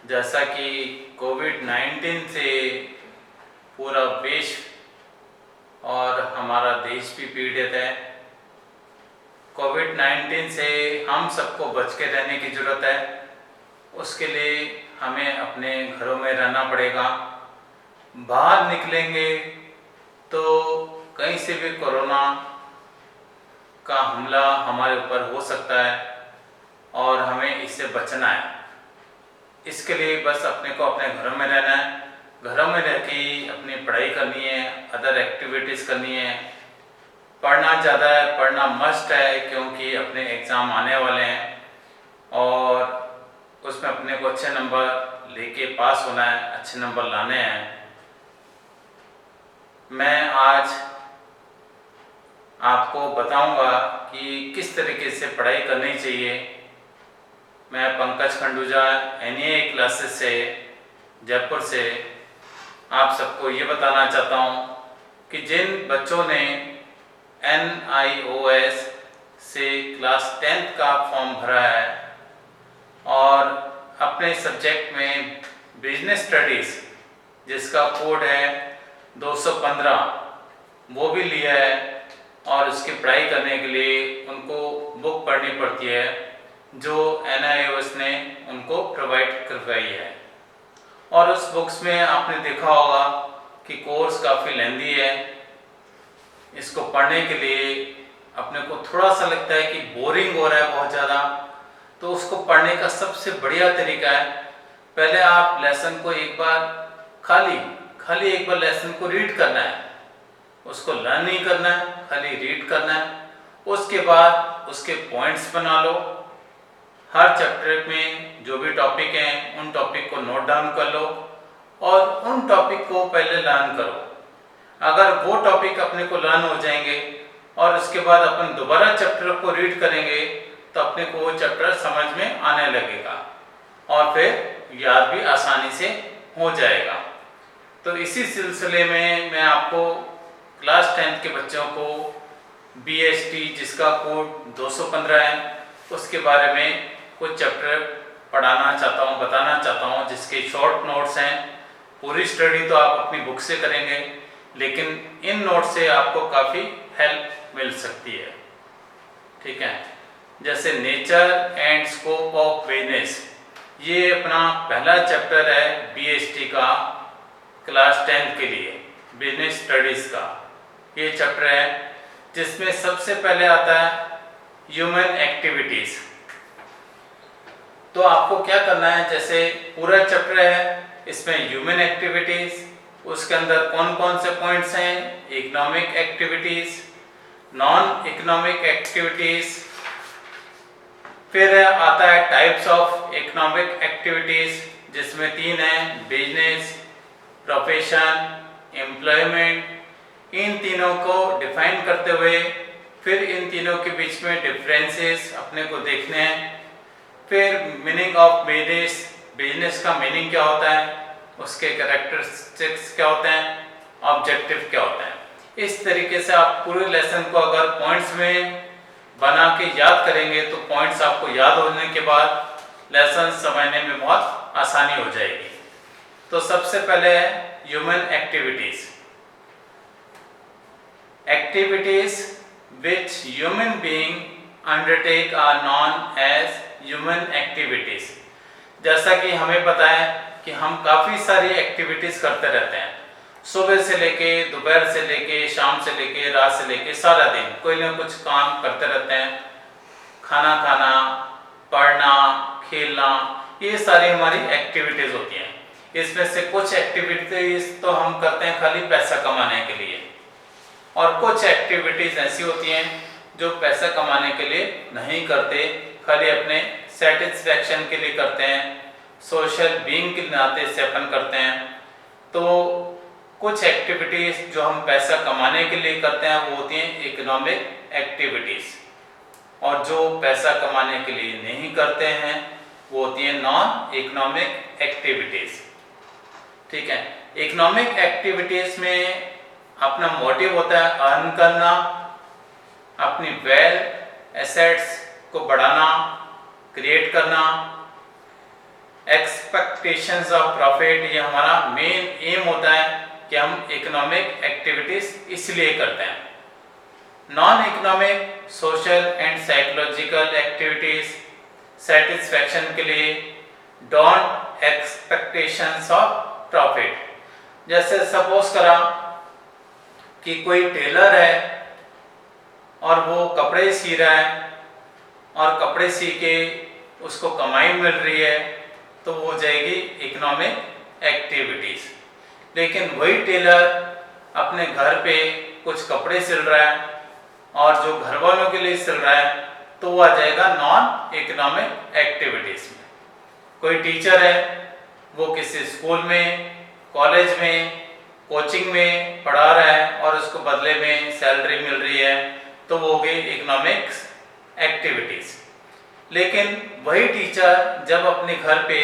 जैसा कि कोविड-19 से पूरा विश्व और हमारा देश भी पीड़ित है। कोविड-19 से हम सबको बच के रहने की ज़रूरत है। उसके लिए हमें अपने घरों में रहना पड़ेगा। बाहर निकलेंगे तो कहीं से भी कोरोना का हमला हमारे ऊपर हो सकता है और हमें इससे बचना है। इसके लिए बस अपने को अपने घरों में रहना है। घरों में रह के अपनी पढ़ाई करनी है, अदर एक्टिविटीज़ करनी है। पढ़ना ज़्यादा है, पढ़ना मस्ट है, क्योंकि अपने एग्ज़ाम आने वाले हैं और उसमें अपने को अच्छे नंबर लेके पास होना है, अच्छे नंबर लाने हैं। मैं आज आपको बताऊंगा कि किस तरीके से पढ़ाई करनी चाहिए। मैं पंकज खंडूजा NEA क्लासेस से जयपुर से आप सबको ये बताना चाहता हूँ कि जिन बच्चों ने NIOS से क्लास 10th का फॉर्म भरा है और अपने सब्जेक्ट में बिजनेस स्टडीज़ जिसका कोड है 215 वो भी लिया है और उसकी पढ़ाई करने के लिए उनको बुक पढ़नी पड़ती है जो NIOS ने उनको प्रोवाइड करवाई है। और उस बुक्स में आपने देखा होगा कि कोर्स काफ़ी लेंदी है। इसको पढ़ने के लिए अपने को थोड़ा सा लगता है कि बोरिंग हो रहा है बहुत ज़्यादा, तो उसको पढ़ने का सबसे बढ़िया तरीका है पहले आप लेसन को एक बार खाली एक बार लेसन को रीड करना है। उसको लर्न नहीं करना है, खाली रीड करना है। उसके बाद उसके पॉइंट्स बना लो। हर चैप्टर में जो भी टॉपिक हैं उन टॉपिक को नोट डाउन कर लो और उन टॉपिक को पहले लर्न करो। अगर वो टॉपिक अपने को लर्न हो जाएंगे और उसके बाद अपन दोबारा चैप्टर को रीड करेंगे तो अपने को वो चैप्टर समझ में आने लगेगा और फिर याद भी आसानी से हो जाएगा। तो इसी सिलसिले में मैं आपको क्लास 10th के बच्चों को BST जिसका कोड 215 है उसके बारे में कुछ चैप्टर पढ़ाना चाहता हूँ, बताना चाहता हूँ, जिसके शॉर्ट नोट्स हैं। पूरी स्टडी तो आप अपनी बुक से करेंगे, लेकिन इन नोट से आपको काफ़ी हेल्प मिल सकती है। ठीक है, जैसे nature and scope of business, ये अपना पहला चैप्टर है BST का क्लास 10th के लिए, बिजनेस स्टडीज़ का ये चैप्टर है, जिसमें सबसे पहले आता है ह्यूमन एक्टिविटीज़। तो आपको क्या करना है, जैसे पूरा चैप्टर है इसमें ह्यूमन एक्टिविटीज़, उसके अंदर कौन कौन से पॉइंट्स हैं, economic activities, non economic activities, फिर आता है टाइप्स ऑफ इकोनॉमिक एक्टिविटीज़ जिसमें 3 हैं, बिजनेस, प्रोफेशन, एम्प्लॉयमेंट। इन तीनों को डिफाइन करते हुए फिर इन तीनों के बीच में डिफरेंसेस अपने को देखने हैं। फिर मीनिंग ऑफ बिजनेस, बिजनेस का मीनिंग क्या होता है, उसके कैरेक्टरिस्टिक्स क्या होते हैं, ऑब्जेक्टिव क्या होता है। इस तरीके से आप पूरे लेसन को अगर पॉइंट्स में बना के याद करेंगे तो पॉइंट्स आपको याद होने के बाद लेसन समझने में बहुत आसानी हो जाएगी। तो सबसे पहले है human activities. Activities which human being undertake are known as human activities। जैसा कि हमें पता है कि हम काफ़ी सारी एक्टिविटीज़ करते रहते हैं, सुबह से लेके दोपहर से लेके शाम से लेके रात से लेके सारा दिन कोई ना कुछ काम करते रहते हैं। खाना खाना, पढ़ना, खेलना, ये सारी हमारी एक्टिविटीज़ होती हैं। इसमें से कुछ एक्टिविटीज़ तो हम करते हैं खाली पैसा कमाने के लिए और कुछ एक्टिविटीज़ ऐसी होती हैं जो पैसा कमाने के लिए नहीं करते, खाली अपने सेटिस्फैक्शन के लिए करते हैं, सोशल बीइंग के नाते से अपन करते हैं। तो कुछ एक्टिविटीज़ जो हम पैसा कमाने के लिए करते हैं वो होती हैं इकोनॉमिक एक्टिविटीज़, और जो पैसा कमाने के लिए नहीं करते हैं वो होती हैं नॉन इकोनॉमिक एक्टिविटीज़। ठीक है, इकोनॉमिक एक्टिविटीज़ में अपना मोटिव होता है अर्न करना, अपनी वेल्थ एसेट्स को बढ़ाना, क्रिएट करना, एक्सपेक्ट एक्सपेक्टेशंस ऑफ प्रॉफिट, ये हमारा मेन एम होता है कि हम इकोनॉमिक एक्टिविटीज इसलिए करते हैं। Non economic social and psychological activities satisfaction के लिए डोंट एक्सपेक्टेशंस ऑफ प्रॉफिट। जैसे सपोज करा कि कोई टेलर है और वो कपड़े सी रहा है और कपड़े सी के उसको कमाई मिल रही है, तो वो हो जाएगी इकोनॉमिक एक्टिविटीज। लेकिन वही टेलर अपने घर पे कुछ कपड़े सिल रहा है और जो घर वालों के लिए सिल रहा है, तो वो आ जाएगा नॉन इकोनॉमिक एक्टिविटीज में। कोई टीचर है, वो किसी स्कूल में, कॉलेज में, कोचिंग में पढ़ा रहा है और उसको बदले में सैलरी मिल रही है, तो वो हो गई इकोनॉमिक्स एक्टिविटीज। लेकिन वही टीचर जब अपने घर पे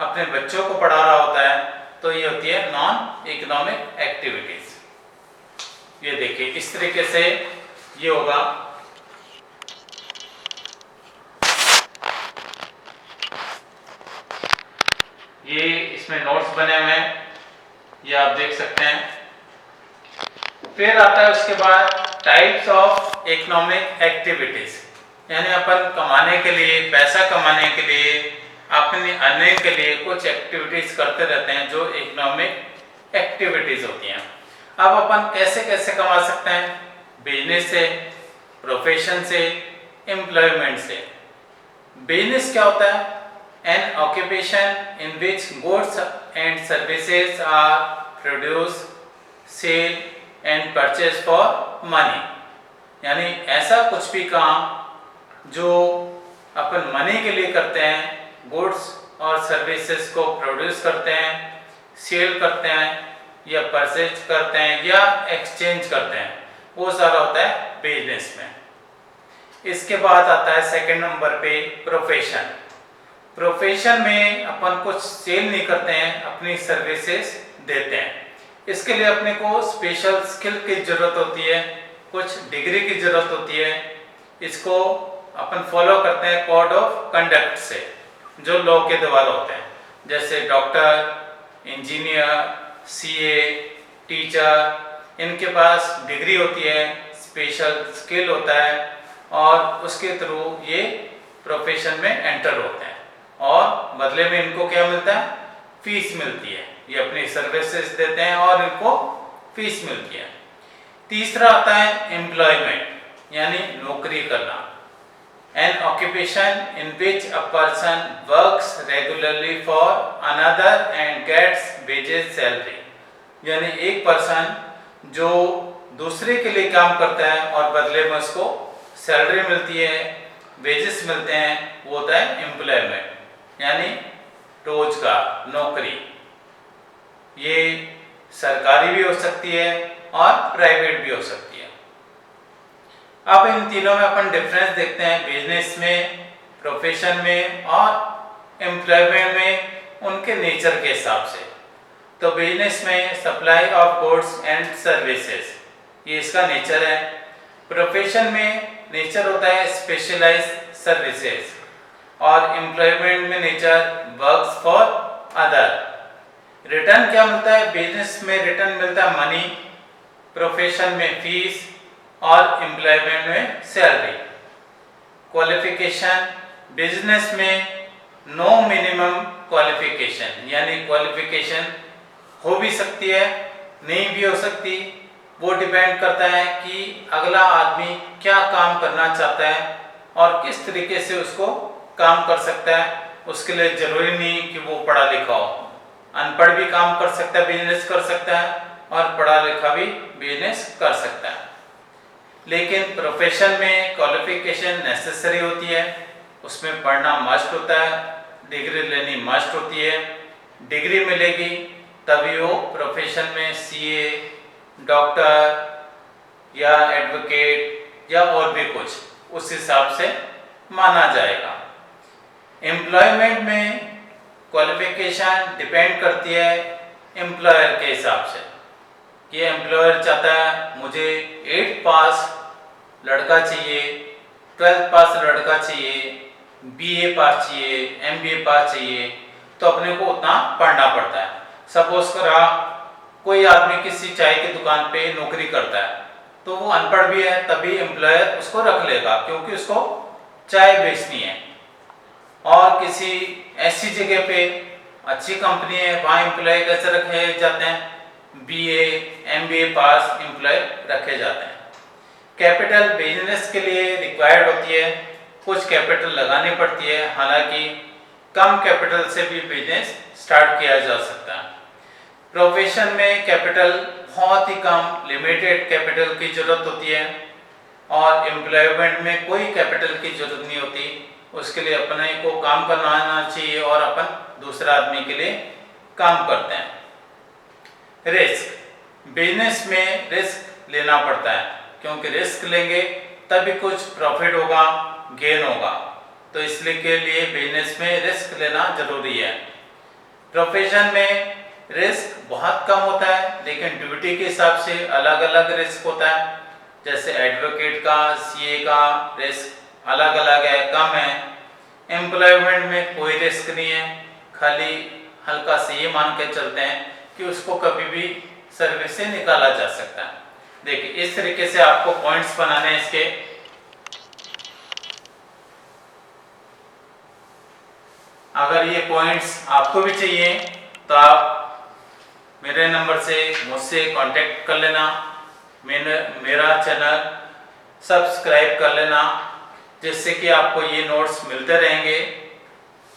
अपने बच्चों को पढ़ा रहा होता है, तो ये होती है नॉन इकोनॉमिक एक्टिविटीज। ये देखिए इस तरीके से ये होगा। ये इसमें नोट्स बने हुए हैं, ये आप देख सकते हैं। फिर आता है उसके बाद टाइप्स ऑफ इकोनॉमिक एक्टिविटीज, यानी अपन कमाने के लिए, पैसा कमाने के लिए, अपनी अर्निंग के लिए कुछ एक्टिविटीज करते रहते हैं जो इकोनॉमिक एक्टिविटीज होती हैं। अब अपन कैसे कैसे कमा सकते हैं? बिजनेस से, प्रोफेशन से, एम्प्लॉयमेंट से। बिजनेस क्या होता है? An occupation in which goods and services are produce, sell and purchase for money. यानी ऐसा कुछ भी काम जो अपन मनी के लिए करते हैं, गुड्स और सर्विसेज को प्रोड्यूस करते हैं, सेल करते हैं या परचेज करते हैं या एक्सचेंज करते हैं, वो सारा होता है बिजनेस में। इसके बाद आता है सेकंड नंबर पे प्रोफेशन। प्रोफेशन में अपन कुछ सेल नहीं करते हैं, अपनी सर्विसेज देते हैं। इसके लिए अपने को स्पेशल स्किल की जरूरत होती है, कुछ डिग्री की जरूरत होती है। इसको अपन फॉलो करते हैं कोड ऑफ कंडक्ट से, जो लॉ के द्वारा होते हैं, जैसे डॉक्टर, इंजीनियर, सीए, टीचर, इनके पास डिग्री होती है, स्पेशल स्किल होता है और उसके थ्रू ये प्रोफेशन में एंटर होते हैं और बदले में इनको क्या मिलता है? फीस मिलती है। ये अपनी सर्विसेज देते हैं और इनको फीस मिलती है। तीसरा आता है एम्प्लॉयमेंट, यानी नौकरी करना। An occupation in which a person works regularly for another and gets wages salary। यानी एक पर्सन जो दूसरे के लिए काम करता है और बदले में उसको सैलरी मिलती है, वेजेस मिलते हैं, वो होता है एम्प्लॉयमेंट, यानी रोजगार, नौकरी। ये सरकारी भी हो सकती है और प्राइवेट भी हो सकती है। अब इन तीनों में अपन डिफरेंस देखते हैं, बिजनेस में, प्रोफेशन में और एम्प्लॉयमेंट में, उनके नेचर के हिसाब से। तो बिजनेस में supply of goods and services, ये इसका नेचर है। प्रोफेशन में नेचर होता है स्पेशलाइज्ड सर्विसेज और एम्प्लॉयमेंट में nature works for other. Return क्या मिलता है? बिजनेस में रिटर्न मिलता है मनी, प्रोफेशन में फीस और एम्प्लॉयमेंट में सैलरी। क्वालिफिकेशन, बिजनेस में नो मिनिमम क्वालिफिकेशन, यानी क्वालिफिकेशन हो भी सकती है, नहीं भी हो सकती। वो डिपेंड करता है कि अगला आदमी क्या काम करना चाहता है और किस तरीके से उसको काम कर सकता है। उसके लिए जरूरी नहीं कि वो पढ़ा लिखा हो, अनपढ़ भी काम कर सकता है, बिजनेस कर सकता है और पढ़ा लिखा भी बिजनेस कर सकता है। लेकिन प्रोफेशन में क्वालिफिकेशन नेसेसरी होती है, उसमें पढ़ना मस्ट होता है, डिग्री लेनी मस्ट होती है। डिग्री मिलेगी तभी वो प्रोफेशन में सीए, डॉक्टर या एडवोकेट या और भी कुछ उस हिसाब से माना जाएगा। एम्प्लॉयमेंट में क्वालिफिकेशन डिपेंड करती है एम्प्लॉयर के हिसाब से। ये एम्प्लॉयर चाहता है मुझे 8th पास लड़का चाहिए, 12th पास लड़का चाहिए, बीए पास चाहिए, एमबीए पास चाहिए, तो तो अपने को उतना पढ़ना पड़ता है। सपोज करा कोई आदमी किसी चाय की दुकान पे नौकरी करता है, तो वो अनपढ़ भी है, तभी एम्प्लॉयर उसको रख लेगा क्योंकि उसको चाय बेचनी है। और किसी ऐसी जगह पे अच्छी कंपनी है, वहाँ एम्प्लॉय कैसे रखे जाते हैं, BA MBA पास एम्प्लॉय रखे जाते हैं। कैपिटल बिजनेस के लिए रिक्वायर्ड होती है, कुछ कैपिटल लगानी पड़ती है, हालांकि कम कैपिटल से भी बिजनेस स्टार्ट किया जा सकता है। प्रोफेशन में कैपिटल बहुत ही कम लिमिटेड कैपिटल की जरूरत होती है और एम्प्लॉयमेंट में कोई कैपिटल की जरूरत नहीं होती। उसके लिए अपने को काम करना आना चाहिए और अपन दूसरा आदमी के लिए काम करते हैं। रिस्क, बिजनेस में रिस्क लेना पड़ता है क्योंकि रिस्क लेंगे तभी कुछ प्रॉफिट होगा, गेन होगा, तो इसलिए के लिए बिजनेस में रिस्क लेना जरूरी है। प्रोफेशन में रिस्क बहुत कम होता है, लेकिन ड्यूटी के हिसाब से अलग अलग रिस्क होता है। जैसे एडवोकेट का, CA का रिस्क अलग अलग है, कम है। एम्प्लॉयमेंट में कोई रिस्क नहीं है, खाली हल्का से ये मान के चलते हैं कि उसको कभी भी सर्विस से निकाला जा सकता है। देखिए इस तरीके से आपको पॉइंट्स बनाने हैं इसके। अगर ये पॉइंट्स आपको भी चाहिए तो आप मेरे नंबर से मुझसे कांटेक्ट कर लेना, मेरा चैनल सब्सक्राइब कर लेना, जिससे कि आपको ये नोट्स मिलते रहेंगे।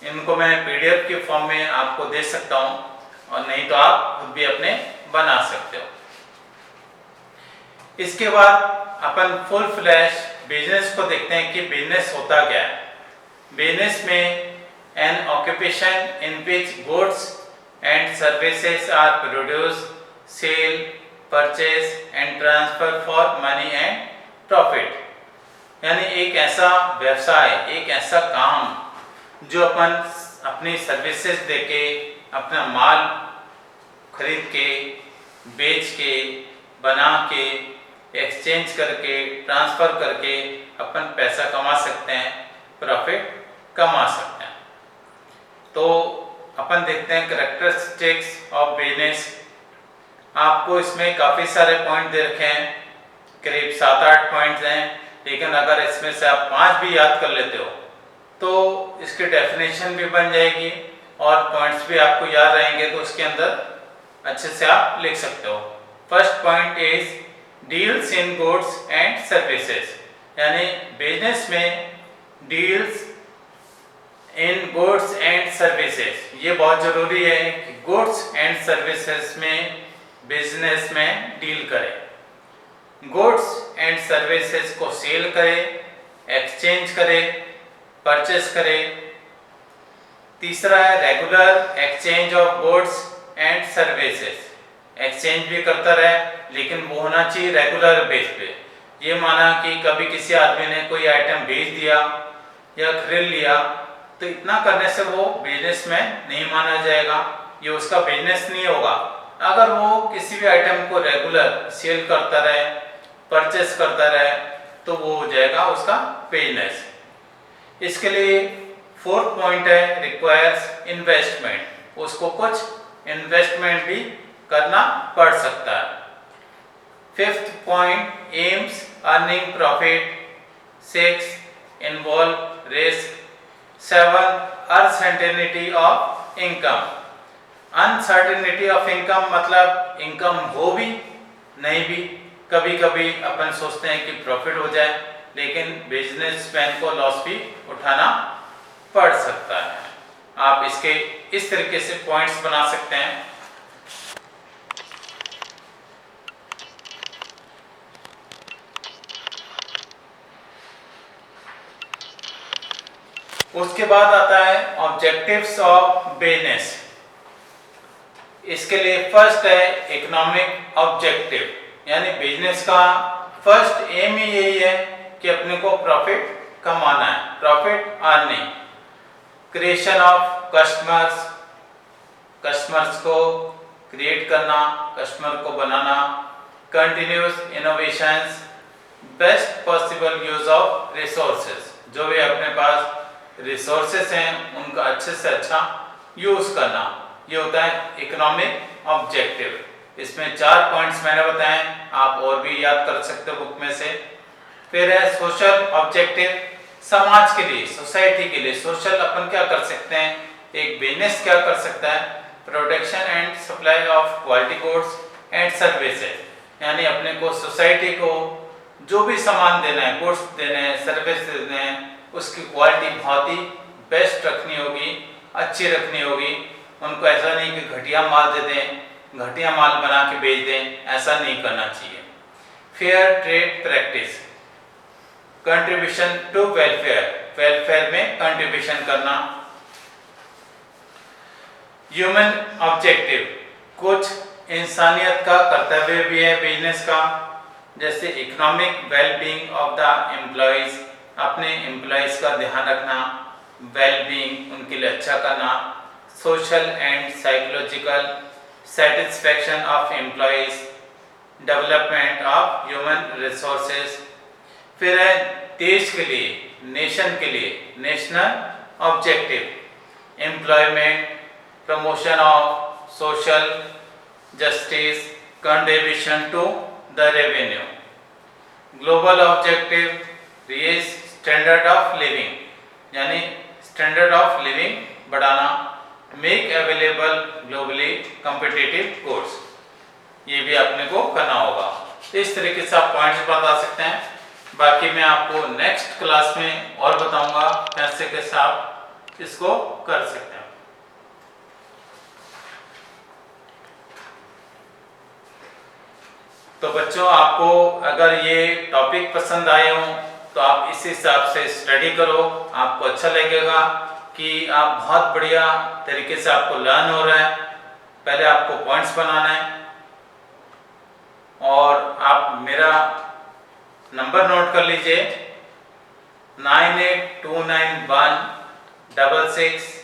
इनको मैं PDF के फॉर्म में आपको दे सकता हूँ, और नहीं तो आप खुद भी अपने बना सकते हो। इसके बाद अपन फुल फ्लैश बिजनेस को देखते हैं कि बिजनेस होता क्या है। बिजनेस में an occupation in which goods and services are produced, sale, purchase and transfer for money and profit। यानी एक ऐसा व्यवसाय, एक ऐसा काम जो अपन अपनी सर्विसेज देके, अपना माल खरीद के, बेच के, बना के, एक्सचेंज करके, ट्रांसफर करके अपन पैसा कमा सकते हैं, प्रॉफिट कमा सकते हैं। तो अपन देखते हैं कैरेक्टरिस्टिक्स ऑफ बिजनेस। आपको इसमें काफ़ी सारे पॉइंट दे रखे हैं, करीब 7-8 पॉइंट्स हैं, लेकिन अगर इसमें से आप 5 भी याद कर लेते हो तो इसकी डेफिनेशन भी बन जाएगी और पॉइंट्स भी आपको याद रहेंगे, तो उसके अंदर अच्छे से आप लिख सकते हो। First point is deals in goods and services, यानी बिजनेस में deals in goods and services, ये बहुत जरूरी है कि गुड्स एंड सर्विसेज में बिजनेस में डील करें। गुड्स एंड सर्विसेज को सेल करें, एक्सचेंज करें, परचेस करें। तीसरा है regular exchange of goods and services, exchange भी करता रहे, लेकिन वो होना चाहिए रेगुलर बेस पे। ये माना कि कभी किसी आदमी ने कोई आइटम बेच दिया या खरीद लिया, तो इतना करने से वो बिजनेस में नहीं माना जाएगा, ये उसका बिजनेस नहीं होगा। अगर वो किसी भी आइटम को रेगुलर सेल करता रहे, परचेस करता रहे, तो वो हो जाएगा उसका बिजनेस। इसके लिए फोर्थ पॉइंट है रिक्वायर्स इन्वेस्टमेंट, उसको कुछ इन्वेस्टमेंट भी करना पड़ सकता है। Fifth point AIIMS earning profit. 6 involve risk. 7 uncertainty of income. Uncertainty of income मतलब इनकम हो भी नहीं भी, कभी कभी अपन सोचते हैं कि प्रॉफिट हो जाए, लेकिन बिजनेसमैन को लॉस भी उठाना पड़ सकता है। आप इसके इस तरीके से पॉइंट्स बना सकते हैं। उसके बाद आता है ऑब्जेक्टिव्स ऑफ बिजनेस। इसके लिए फर्स्ट है इकोनॉमिक ऑब्जेक्टिव, यानी बिजनेस का फर्स्ट एम ही यही है कि अपने को प्रॉफिट कमाना है, profit earning. Creation of customers, customers को क्रिएट करना, कस्टमर को बनाना। Continuous innovations. Best possible use of resources, जो भी अपने पास रिसोर्सेस हैं उनका अच्छे से अच्छा यूज करना, ये होता है इकोनॉमिक ऑब्जेक्टिव। इसमें 4 पॉइंट्स मैंने बताए, आप और भी याद कर सकते हो बुक में से। फिर है सोशल ऑब्जेक्टिव, समाज के लिए, सोसाइटी के लिए। सोशल अपन क्या कर सकते हैं, एक बिजनेस क्या कर सकता है, production and supply of quality goods and services, यानी अपने को सोसाइटी को जो भी सामान देना है, गुड्स देने हैं, सर्विस देने हैं, उसकी क्वालिटी बहुत ही बेस्ट रखनी होगी, अच्छी रखनी होगी। उनको ऐसा नहीं कि घटिया माल दे दें, घटिया माल बना के बेच दें, ऐसा नहीं करना चाहिए। Fair trade practice, contribution to welfare, welfare में कंट्रीब्यूशन करना। ह्यूमन ऑब्जेक्टिव, कुछ इंसानियत का कर्तव्य भी है बिजनेस का, जैसे economic wellbeing of the employees, अपने एम्प्लॉइज का ध्यान रखना, वेलबींग उनके लिए अच्छा करना। Social and psychological satisfaction of employees, development of human resources. फिर है देश के लिए, नेशन के लिए, national objective, employment, promotion of social justice, contribution to the revenue. Global objective, raise standard of living, यानी स्टैंडर्ड ऑफ लिविंग बढ़ाना। Make available globally competitive goods, ये भी अपने को करना होगा। इस तरीके से आप पॉइंट्स बता सकते हैं। बाकी मैं आपको नेक्स्ट क्लास में और बताऊंगा कैसे कैसे आप इसको कर सकते हैं। तो बच्चों, आपको अगर ये टॉपिक पसंद आए हो तो आप इस हिसाब से स्टडी करो, आपको अच्छा लगेगा कि आप बहुत बढ़िया तरीके से आपको लर्न हो रहा है। पहले आपको पॉइंट्स बनाना है और आप मेरा नंबर नोट कर लीजिए 98291666